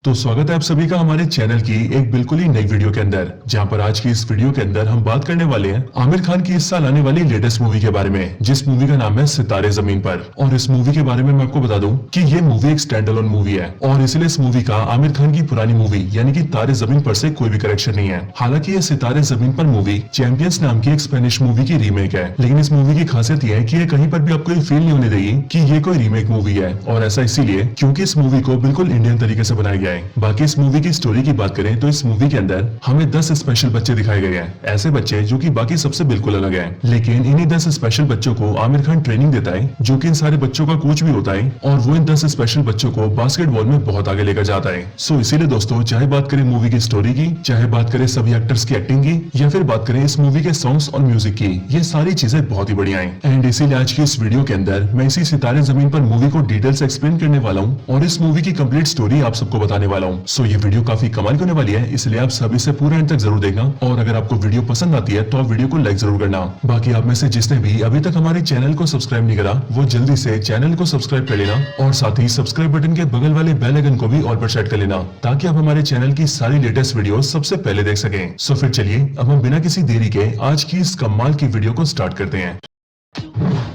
तो स्वागत है आप सभी का हमारे चैनल की एक बिल्कुल ही नई वीडियो के अंदर, जहां पर आज की इस वीडियो के अंदर हम बात करने वाले हैं आमिर खान की इस साल आने वाली लेटेस्ट मूवी के बारे में, जिस मूवी का नाम है सितारे जमीन पर। और इस मूवी के बारे में मैं आपको बता दूं कि ये मूवी एक स्टैंड अलोन मूवी है और इसलिए इस मूवी का आमिर खान की पुरानी मूवी यानी कि तारे जमीन पर से कोई भी करेक्शन नहीं है। हालांकि ये सितारे जमीन पर मूवी चैंपियंस नाम की एक स्पेनिश मूवी की रीमेक है, लेकिन इस मूवी की खासियत यह है कि ये कहीं पर भी आपको ये फील नहीं होने देगी कि ये कोई रीमेक मूवी है, और ऐसा इसीलिए क्योंकि इस मूवी को बिल्कुल इंडियन तरीके से बनाया गया है। बाकी इस मूवी की स्टोरी की बात करें तो इस मूवी के अंदर हमें 10 स्पेशल बच्चे दिखाए गए हैं, ऐसे बच्चे जो कि बाकी सबसे बिल्कुल अलग हैं। लेकिन इन्हीं 10 स्पेशल बच्चों को आमिर खान ट्रेनिंग देता है, जो कि इन सारे बच्चों का कोच भी होता है, और वो इन 10 स्पेशल बच्चों को बास्केटबॉल में बहुत आगे लेकर जाता है। सो इसीलिए दोस्तों, चाहे बात करें मूवी की स्टोरी की, चाहे बात करें सभी एक्टर्स की एक्टिंग की, या फिर बात करें इस मूवी के सॉन्ग्स और म्यूजिक की, ये सारी चीजें बहुत ही बढ़िया है। एंड इसीलिए आज की इस वीडियो के अंदर मैं इसी सितारे जमीन पर मूवी को डिटेल से एक्सप्लेन करने वाला हूँ और इस मूवी की कंप्लीट स्टोरी आप सबको बताने वाला हूँ। सो ये वीडियो काफी कमाल की होने वाली है, इसलिए आप सभी से पूरे एंड तक जरूर देखना। और अगर आपको वीडियो पसंद आती है तो आप वीडियो को लाइक जरूर करना। बाकी आप में से जिसने भी अभी तक हमारे चैनल को सब्सक्राइब नहीं करा, वो जल्दी से चैनल को सब्सक्राइब कर लेना, और साथ ही सब्सक्राइब बटन के बगल वाले बेल आइकन को भी ऑल पर सेट कर लेना, ताकि आप हमारे चैनल की सारी लेटेस्ट वीडियो सबसे पहले देख सकें। सो फिर चलिए अब हम बिना किसी देरी के आज की इस कमाल की वीडियो को स्टार्ट करते हैं।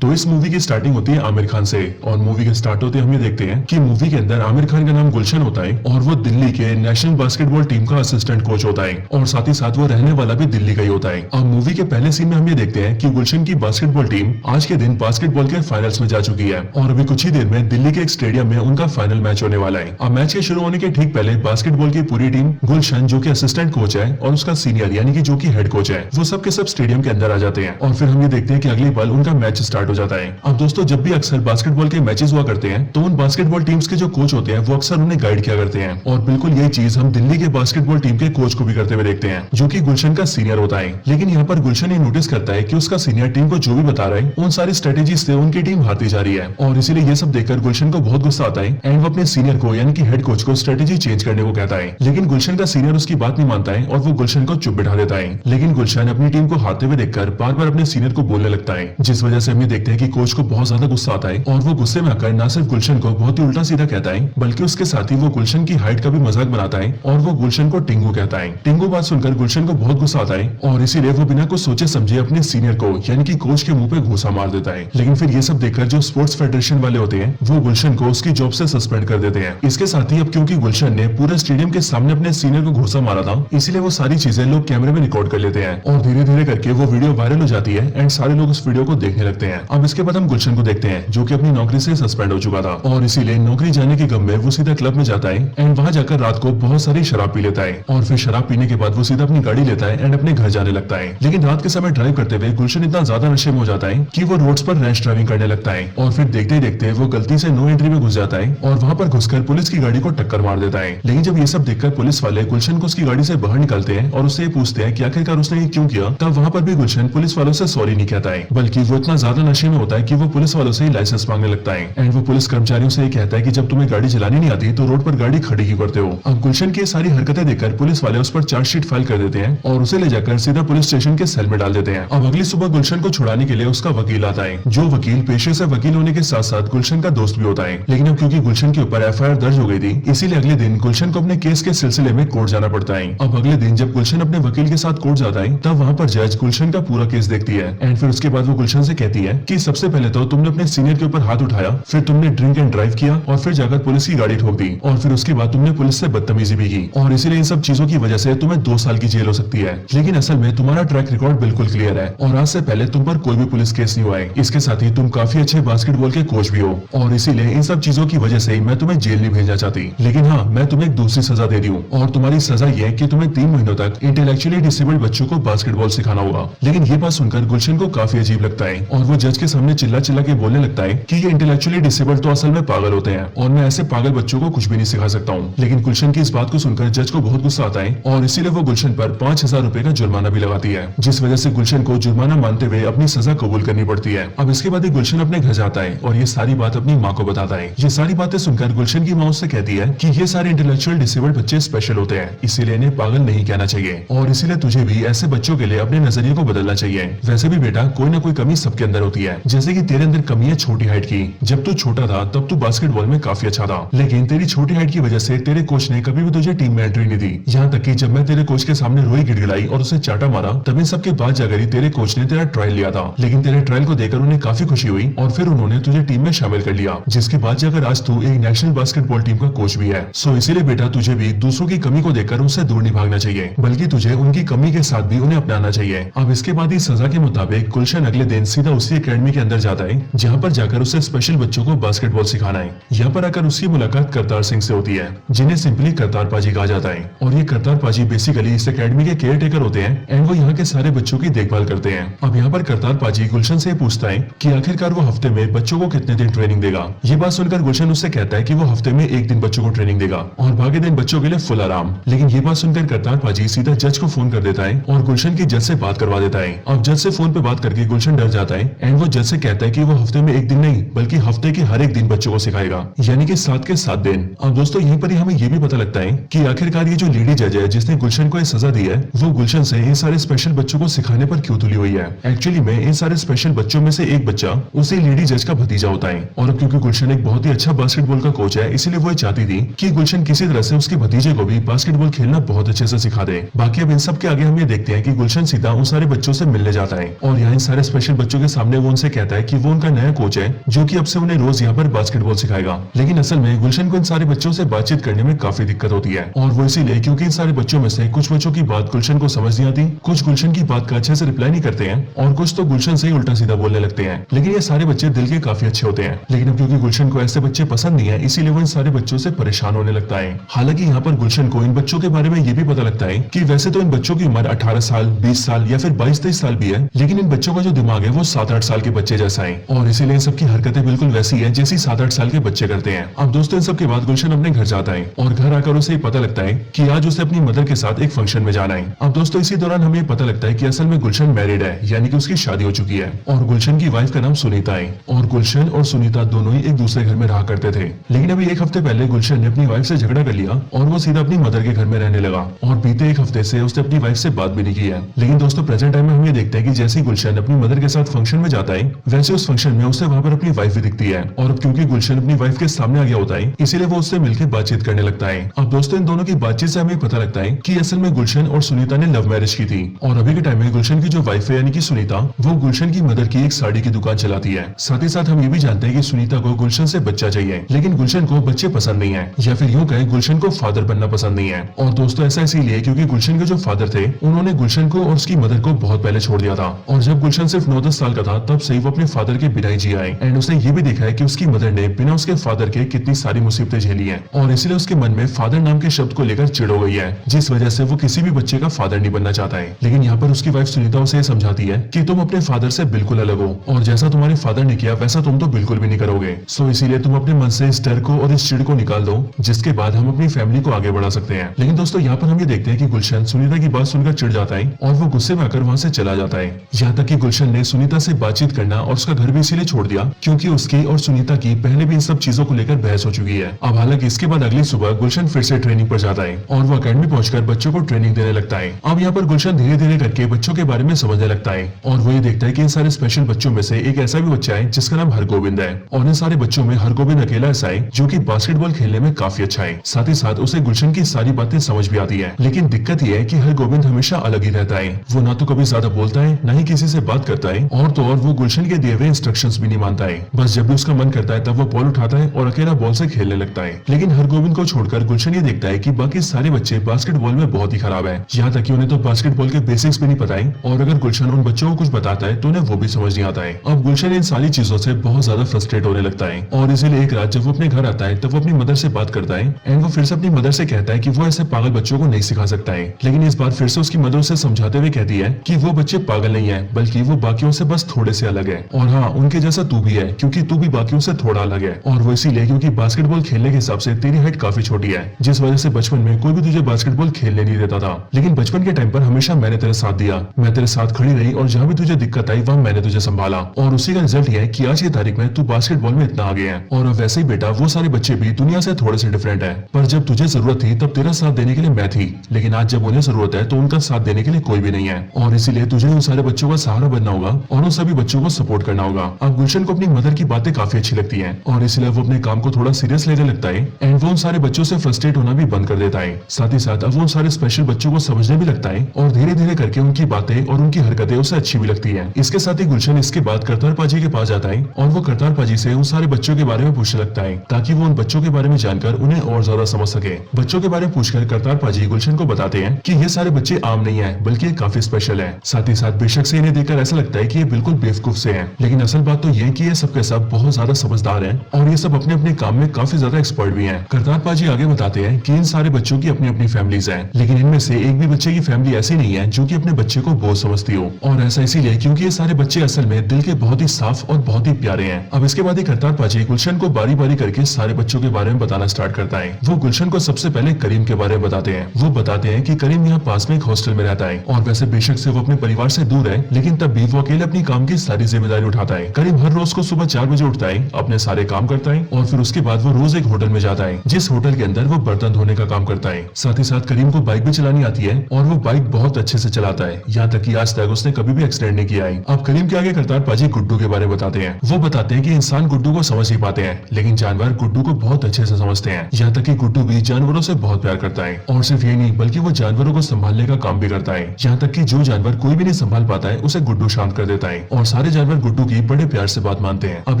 तो इस मूवी की स्टार्टिंग होती है आमिर खान से, और मूवी के स्टार्ट होते हम ये देखते हैं कि मूवी के अंदर आमिर खान का नाम गुलशन होता है और वो दिल्ली के नेशनल बास्केटबॉल टीम का असिस्टेंट कोच होता है, और साथ ही साथ वो रहने वाला भी दिल्ली का ही होता है। अब मूवी के पहले सीन में हम ये देखते हैं कि गुलशन की बास्केटबॉल टीम आज के दिन बास्केटबॉल के फाइनल्स में जा चुकी है, और अभी कुछ ही देर में दिल्ली के एक स्टेडियम में उनका फाइनल मैच होने वाला है। अब मैच के शुरू होने के ठीक पहले बास्केटबॉल की पूरी टीम, गुलशन जो की असिस्टेंट कोच है और उसका सीनियर यानी कि जो की हेड कोच है, वो सब के सब स्टेडियम के अंदर आ जाते हैं, और फिर हम ये देखते हैं कि अगली पल उनका मैच स्टार्ट हो जाता है। अब दोस्तों, जब भी अक्सर बास्केटबॉल के मैचेस हुआ करते हैं तो उन बास्केटबॉल टीम्स के जो कोच होते हैं वो अक्सर उन्हें गाइड किया करते हैं, और बिल्कुल यही चीज हम दिल्ली के बास्केटबॉल टीम के कोच को भी करते हुए देखते हैं, जो कि गुलशन का सीनियर होता है। लेकिन यहाँ पर गुलशन ये नोटिस करता है कि उसका सीनियर टीम को जो भी बता रहा है उन सारी स्ट्रेटेजी से उनकी टीम हारती जा रही है, और इसीलिए ये सब देखकर गुलशन को बहुत गुस्सा आता है एंड वो अपने सीनियर को यानी कि हेड कोच को स्ट्रेटेजी चेंज करने को कहता है। लेकिन गुलशन का सीनियर उसकी बात नहीं मानता है और वो गुलशन को चुप बिठा देता है। लेकिन गुलशन अपनी टीम को हारते हुए देखकर बार बार अपने सीनियर को बोलने लगता है, जिस वजह से हम ये देखते हैं कि कोच को बहुत ज्यादा गुस्सा आता है, और वो गुस्से में आकर न सिर्फ गुलशन को बहुत ही उल्टा सीधा कहता है, बल्कि उसके साथ ही वो गुलशन की हाइट का भी मजाक बनाता है, और वो गुलशन को टिंगू कहता है। टिंगू बात सुनकर गुलशन को बहुत गुस्सा आता है, और इसीलिए वो बिना कुछ सोचे समझे अपने सीनियर को यानी कि कोच के मुंह पे घूंसा मार देता है। लेकिन फिर ये सब देखकर जो स्पोर्ट्स फेडरेशन वाले होते हैं वो गुलशन को उसकी जॉब से सस्पेंड कर देते हैं। इसके साथ ही अब क्योंकि गुलशन ने पूरे स्टेडियम के सामने अपने सीनियर को घूंसा मारा था, इसीलिए वो सारी चीजें लोग कैमरे में रिकॉर्ड कर लेते हैं, और धीरे धीरे करके वो वीडियो वायरल हो जाती है एंड सारे लोग उस वीडियो को देखने लगते हैं। अब इसके बाद हम गुलशन को देखते हैं, जो कि अपनी नौकरी से सस्पेंड हो चुका था, और इसीलिए नौकरी जाने के गम में वो सीधा क्लब में जाता है एंड वहां जाकर रात को बहुत सारी शराब पी लेता है, और फिर शराब पीने के बाद वो सीधा अपनी गाड़ी लेता है एंड अपने घर जाने लगता है। लेकिन रात के समय ड्राइव करते हुए गुलशन इतना ज्यादा नशे में हो जाता है कि वो रोड्स पर रैश ड्राइविंग करने लगता है, और फिर देखते ही देखते वो गलती से नो एंट्री में घुस जाता है और वहां पर घुसकर पुलिस की गाड़ी को टक्कर मार देता है। लेकिन जब ये सब देखकर पुलिस वाले गुलशन को उसकी गाड़ी से बाहर निकालते हैं और उससे पूछते हैं कि आखिरकार उसने ये क्यों किया, तब वहां पर भी गुलशन पुलिस वालों से सॉरी नहीं कहता है, बल्कि वो इतना ज्यादा नशे में होता है कि वो पुलिस वालों से लाइसेंस मांगने लगता है एंड वो पुलिस कर्मचारियों से कहता है कि जब तुम्हें गाड़ी चलानी नहीं आती तो रोड पर गाड़ी खड़ी क्यों करते हो। अब गुलशन की सारी हरकतें देखकर पुलिस वाले उस पर चार्जशीट फाइल कर देते हैं और उसे ले जाकर सीधा पुलिस स्टेशन के सेल में डाल देते हैं। अब अगली सुबह गुलशन को छुड़ाने के लिए उसका वकील आता है, जो वकील पेशे से वकील होने के साथ साथ गुलशन का दोस्त भी होता है। लेकिन अब क्योंकि गुलशन के ऊपर एफआईआर दर्ज हो गई थी, इसीलिए अगले दिन गुलशन को अपने केस के सिलसिले में कोर्ट जाना पड़ता है। अब अगले दिन जब गुलशन अपने वकील के साथ कोर्ट जाता है, तब वहाँ पर जज गुलशन का पूरा केस देखती है एंड फिर उसके बाद वो गुलशन से कहती है कि सबसे पहले तो तुमने अपने सीनियर के ऊपर हाथ उठाया, फिर तुमने ड्रिंक एंड ड्राइव किया, और फिर जाकर पुलिस की गाड़ी ठोक दी, और फिर उसके बाद तुमने पुलिस से बदतमीजी भी की, और इसीलिए इन सब चीजों की वजह से तुम्हें 2 साल की जेल हो सकती है। लेकिन असल में तुम्हारा ट्रैक रिकॉर्ड बिल्कुल क्लियर है, और आज से पहले तुम पर कोई भी पुलिस केस नहीं हुआ है। इसके साथ ही तुम काफी अच्छे बास्केटबॉल के कोच भी हो, और इसीलिए इन सब चीजों की वजह से मैं तुम्हें जेल नहीं भेजना चाहती। लेकिन हाँ, मैं तुम्हें एक दूसरी सजा दे दी हूँ, और तुम्हारी सजा ये है कि तुम्हें 3 महीनों तक इंटेलेक्चुअली डिसेबल्ड बच्चों को बास्केटबॉल सिखाना होगा। लेकिन ये बात सुनकर गुलशन को काफी अजीब लगता है, और वो जज के सामने चिल्ला चिल्ला के बोलने लगता है कि ये इंटेलेक्चुअली डिसेबल्ड तो असल में पागल होते हैं, और मैं ऐसे पागल बच्चों को कुछ भी नहीं सिखा सकता हूँ। लेकिन गुलशन की इस बात को सुनकर जज को बहुत गुस्सा आता है, और इसीलिए वो गुलशन पर 5,000 रुपए का जुर्माना भी लगाती है, जिस वजह से गुलशन को जुर्माना मानते हुए अपनी सजा कबूल करनी पड़ती है। अब इसके बाद गुलशन अपने घर जाता है और ये सारी बात अपनी माँ को बताता है। ये सारी बातें सुनकर गुलशन की माँ उससे कहती है कि ये सारे इंटेलेक्चुअल डिसेबल्ड बच्चे स्पेशल होते हैं, इसीलिए इन्हें पागल नहीं कहना चाहिए, और इसीलिए तुझे भी ऐसे बच्चों के लिए अपने नजरिए को बदलना चाहिए। वैसे भी बेटा, कोई ना कोई कमी सबके अंदर होती है, है, जैसे कि तेरे अंदर कमी है छोटी हाइट की। जब तू छोटा था तब तू बास्केटबॉल में काफी अच्छा था, लेकिन तेरी छोटी हाइट की वजह से तेरे कोच ने कभी भी तुझे टीम में एंट्री नहीं दी। यहाँ तक कि जब मैं तेरे कोच के सामने रोई गिड़गिड़ाई और उसे चाटा मारा, तब इन सबके बाद जाकर ही तेरे कोच ने तेरा ट्रायल लिया था। लेकिन तेरे ट्रायल को देखकर उन्हें काफी खुशी हुई और फिर उन्होंने तुझे टीम में शामिल कर लिया, जिसके बाद जाकर आज तू एक नेशनल बास्केटबॉल टीम का कोच भी है। सो इसीलिए बेटा तुझे भी दूसरों की कमी को देखकर उनसे दूर नहीं भागना चाहिए, बल्कि तुझे उनकी कमी के साथ भी उन्हें अपनाना चाहिए। अब इसके बाद ही सजा के मुताबिक गुलशन अगले दिन सीधा उसी एकेडमी के अंदर जाता है, जहाँ पर जाकर उसे स्पेशल बच्चों को बास्केटबॉल सिखाना है। यहाँ पर आकर उसकी मुलाकात करतार सिंह से होती है, जिन्हें सिंपली करतार पाजी कहा जाता है। और ये करतार पाजी बेसिकली इस एकेडमी के केयर टेकर होते हैं एंड वो यहाँ के सारे बच्चों की देखभाल करते हैं। अब यहाँ पर करतार पाजी गुलशन से पूछता है कि आखिरकार वो हफ्ते में बच्चों को कितने दिन ट्रेनिंग देगा। ये बात सुनकर गुलशन उससे कहता है कि वो हफ्ते में एक दिन बच्चों को ट्रेनिंग देगा और बाकी दिन बच्चों के लिए फुल आराम। लेकिन ये बात सुनकर करतार पाजी सीधा जज को फोन कर देता है और गुलशन की जज से बात करवा देता है। अब जज से फोन पे बात करके गुलशन डर जाता है एंड वो जज से कहता है कि वो हफ्ते में एक दिन नहीं बल्कि हफ्ते के हर एक दिन बच्चों को सिखाएगा, यानी कि 7 के 7 दिन। अब दोस्तों यहीं पर ही हमें ये भी पता लगता है कि आखिरकार ये जो लेडी जज है जिसने गुलशन को ये सजा दी है, वो गुलशन से इन सारे स्पेशल बच्चों को सिखाने पर क्यों तुली हुई है। एक्चुअली में इन सारे स्पेशल बच्चों में से एक बच्चा उसी लेडी जज का भतीजा होता है और अब क्योंकि गुलशन एक बहुत ही अच्छा बास्केटबॉल का कोच है, इसीलिए वो चाहती थी कि गुलशन किसी तरह से उसके भतीजे को भी बास्केटबॉल खेलना बहुत अच्छे से सिखा दे। बाकी अब इन सब के आगे हम ये देखते हैं कि गुलशन सीधा उन सारे बच्चों से मिलने जाता है और यहाँ इन सारे स्पेशल बच्चों के सामने वो उनसे कहता है कि वो उनका नया कोच है जो कि अब से उन्हें रोज यहाँ पर बास्केटबॉल सिखाएगा। लेकिन असल में गुलशन को इन सारे बच्चों से बातचीत करने में काफी दिक्कत होती है और वो इसीलिए क्योंकि इन सारे बच्चों में से कुछ बच्चों की बात गुलशन को समझ नहीं आती, कुछ गुलशन की बात का अच्छे से रिप्लाई नहीं करते हैं और कुछ तो गुलशन से ही उल्टा सीधा बोलने लगते हैं। लेकिन ये सारे बच्चे दिल के काफी अच्छे होते हैं, लेकिन अब क्योंकि गुलशन को ऐसे बच्चे पसंद नहीं है, इसीलिए वो इन सारे बच्चों से परेशान होने लगता है। हालांकि यहाँ पर गुलशन को इन बच्चों के बारे में ये भी पता लगता है कि वैसे तो इन बच्चों की उम्र 18 साल, 20 साल या फिर 22-23 साल भी है, लेकिन इन बच्चों का जो दिमाग है वो 7-8 साल के बच्चे जैसा है और इसीलिए इन सबकी हरकतें बिल्कुल वैसी है जैसी 7-8 साल के बच्चे करते हैं। अब दोस्तों इन सब के बाद गुलशन अपने घर जाता है और घर आकर उसे पता लगता है कि आज उसे अपनी मदर के साथ एक फंक्शन में जाना है। अब दोस्तों इसी दौरान हमें पता लगता है कि असल में गुलशन मैरिड है, यानी कि उसकी शादी हो चुकी है और गुलशन की वाइफ का नाम सुनीता है और गुलशन और सुनीता दोनों ही एक दूसरे घर में रहा करते थे। लेकिन अभी एक हफ्ते पहले गुलशन ने अपनी वाइफ से झगड़ा कर लिया और वो सीधा अपनी मदर के घर में रहने लगा और बीते एक हफ्ते से उसने अपनी वाइफ से बात भी नहीं की है। लेकिन दोस्तों प्रेजेंट टाइम में हम ये देखते हैं कि जैसे ही गुलशन अपनी मदर के साथ फंक्शन में जाता है, वैसे उस फंक्शन में उसे वहां पर अपनी वाइफ भी दिखती है और अब क्योंकि गुलशन अपनी वाइफ के सामने आ गया होता है, इसीलिए वो उससे मिलकर बातचीत करने लगता है। अब दोस्तों इन दोनों की बातचीत से हमें पता लगता है कि असल में गुलशन और सुनीता ने लव मैरिज की थी और अभी के टाइम में गुलशन की जो वाइफ है यानी कि सुनीता, वो गुलशन की मदर की एक साड़ी की दुकान चलाती है। साथ ही साथ हम ये भी जानते हैं कि सुनीता को गुलशन से बच्चा चाहिए, लेकिन गुलशन को बच्चे पसंद नहीं है, या फिर यूं कहें गुलशन को फादर बनना पसंद नहीं है। और दोस्तों ऐसा इसीलिए क्योंकि गुलशन के जो फादर थे उन्होंने गुलशन को और उसकी मदर को बहुत पहले छोड़ दिया था और जब गुलशन सिर्फ 9-10 साल का था तब से ही वो अपने फादर के बिना ही जिया है एंड उसने ये भी देखा है कि उसकी मदर ने बिना उसके फादर के कितनी सारी मुसीबतें झेली हैं और इसलिए उसके मन में फादर नाम के शब्द को लेकर चिढ़ हो गई है, जिस वजह से वो किसी भी बच्चे का फादर नहीं बनना चाहता है। लेकिन यहाँ पर उसकी वाइफ सुनीता उसे समझाती है कि तुम अपने फादर से बिल्कुल अलग हो और जैसा तुम्हारे फादर ने किया वैसा तुम तो बिल्कुल भी नहीं करोगे। सो इसीलिए तुम अपने मन से इस डर को और इस चिढ़ को निकाल दो, जिसके बाद हम अपनी फैमिली को आगे बढ़ा सकते हैं। लेकिन दोस्तों यहाँ पर हम ये देखते हैं कि गुलशन सुनीता की बात सुनकर चिढ़ जाता है और वो गुस्से में आकर वहाँ से चला जाता है। यहाँ तक कि गुलशन ने सुनीता से बातचीत करना और उसका घर भी इसीलिए छोड़ दिया क्योंकि उसकी और सुनीता की पहले भी इन सब चीजों को लेकर बहस हो चुकी है। अब हालांकि इसके बाद अगली सुबह गुलशन फिर से ट्रेनिंग पर जाता है और वो अकेडमी पहुंचकर बच्चों को ट्रेनिंग देने लगता है। अब यहाँ पर गुलशन धीरे धीरे करके बच्चों के बारे में समझने लगता है और वो ये देखता है कि इन सारे स्पेशल बच्चों में से एक ऐसा भी बच्चा है जिसका नाम हरगोविंद है और इन सारे बच्चों में हरगोविंद अकेला ऐसा है जो कि बास्केटबॉल खेलने में काफी अच्छा है। साथ ही साथ उसे गुलशन की सारी बातें समझ भी आती है, लेकिन दिक्कत यह है कि हरगोविंद हमेशा अलग ही रहता है। वो ना तो कभी ज्यादा बोलता है, ना ही किसी से बात करता है और तो और वो गुलशन के दिए हुए इंस्ट्रक्शंस भी नहीं मानता है। बस जब भी उसका मन करता है तब वो बॉल उठाता है और अकेला बॉल से खेलने लगता है। लेकिन हरगोविंद को छोड़कर गुलशन ये देखता है कि बाकी सारे बच्चे बास्केटबॉल में बहुत ही खराब है, यहाँ तक कि उन्हें तो बास्केटबॉल के बेसिक्स भी नहीं पता है और अगर गुलशन उन बच्चों को कुछ बताता है तो उन्हें वो भी समझ नहीं आता है। अब गुलशन इन सारी चीजों से बहुत ज्यादा फ्रस्ट्रेट होने लगता है और इसीलिए एक रात जब वो अपने घर आता है तब वो अपनी मदर से बात करता है एंड वो फिर से अपनी मदर से कहता है कि वो ऐसे पागल बच्चों को नहीं सिखा सकता है। लेकिन इस बार फिर से उसकी मदर उसे समझाते हुए कहती है कि वो बच्चे पागल नहीं है, बल्कि वो बाकियों से बस थोड़े से अलग है और हाँ उनके जैसा तू भी है क्योंकि तू भी बाकियों से थोड़ा अलग है और वो इसीलिए क्योंकि बास्केटबॉल खेलने के हिसाब से तेरी हाइट काफी छोटी है, जिस वजह से बचपन में कोई भी तुझे बास्केटबॉल खेलने नहीं देता था। लेकिन बचपन के टाइम पर हमेशा मैंने तेरा साथ दिया, मैं तेरे साथ खड़ी रही और जहाँ भी तुझे दिक्कत आई वहाँ मैंने तुझे संभाला और उसी का रिजल्ट ये है कि आज की तारीख में तू बास्केटबॉल में इतना आगे है। और अब वैसे ही बेटा वो सारे बच्चे भी दुनिया से थोड़े से डिफरेंट है, पर जब तुझे जरूरत थी तब तेरा साथ देने के लिए मैं थी, लेकिन आज जब उन्हें जरूरत है तो उनका साथ देने के लिए कोई भी नहीं है और इसीलिए तुझे उन सारे बच्चों का सहारा बनना होगा और उन सभी बच्चों को सपोर्ट करना होगा। अब गुलशन को अपनी मदर की बातें काफी अच्छी लगती हैं और इसलिए वो अपने काम को थोड़ा सीरियस लेने लगता है एंड वो उन सारे बच्चों से फ्रस्ट्रेट होना भी बंद कर देता है। साथ ही साथ अब वो उन सारे स्पेशल बच्चों को समझने भी लगता है और धीरे धीरे करके उनकी बातें और उनकी हरकतें उसे अच्छी भी लगती है। इसके साथ ही गुलशन इसके बाद करतार पाजी के पास जाता है और वो करतार पाजी से उन सारे बच्चों के बारे में पूछने लगता है ताकि वो उन बच्चों के बारे में जानकर उन्हें और ज्यादा समझ सके। बच्चों के बारे में पूछकर करतार पाजी गुलशन को बताते हैं कि ये सारे बच्चे आम नहीं है बल्कि काफी स्पेशल है। साथ ही साथ बेशक से इन्हें देखकर ऐसा लगता है कि ये बिल्कुल बेवकूफ से हैं, लेकिन असल बात तो ये कि ये सब के सब बहुत ज्यादा समझदार हैं और ये सब अपने अपने काम में काफी ज्यादा एक्सपर्ट भी हैं। करतार पाजी आगे बताते हैं कि इन सारे बच्चों की अपनी अपनी फैमिलीज हैं, लेकिन इनमें से एक भी बच्चे की फैमिली ऐसी नहीं है जो कि अपने बच्चे को बोझ समझती हो, और ऐसा इसीलिए क्योंकि ये सारे बच्चे असल में दिल के बहुत ही साफ और बहुत ही प्यारे हैं। अब इसके बाद ही करतार पाजी गुलशन को बारी बारी करके सारे बच्चों के बारे में बताना स्टार्ट करता है। वो गुलशन को सबसे पहले करीम के बारे में बताते हैं। वो बताते हैं कि करीम यहाँ पास में एक हॉस्टल में रहता है और वैसे बेशक से वो अपने परिवार से दूर है, लेकिन तब भी वो अकेले अपनी काम की सारी जिम्मेदारी उठाता है। करीम हर रोज को सुबह 4 बजे उठता है, अपने सारे काम करता है और फिर उसके बाद वो रोज एक होटल में जाता है जिस होटल के अंदर वो बर्तन धोने का काम करता है। साथ ही साथ करीम को बाइक भी चलानी आती है और वो बाइक बहुत अच्छे से चलाता है, यहाँ तक कि आज तक उसने कभी भी एक्सीडेंट नहीं किया है। अब करीम के आगे करतार पाजी गुड्डू के बारे में बताते हैं। वो बताते हैं कि इंसान गुड्डू को समझ नहीं पाते हैं, लेकिन जानवर गुड्डू को बहुत अच्छे से समझते हैं, यहाँ तक कि गुड्डू भी जानवरों से बहुत प्यार करता है। और सिर्फ ये नहीं बल्कि वो जानवरों को संभालने का काम भी करता है, यहाँ तक कि जो जानवर कोई भी नहीं संभाल पाता है उसे गुड्डू शांत कर देता है और सारे जानवर गुड्डू की बड़े प्यार से बात मानते हैं। अब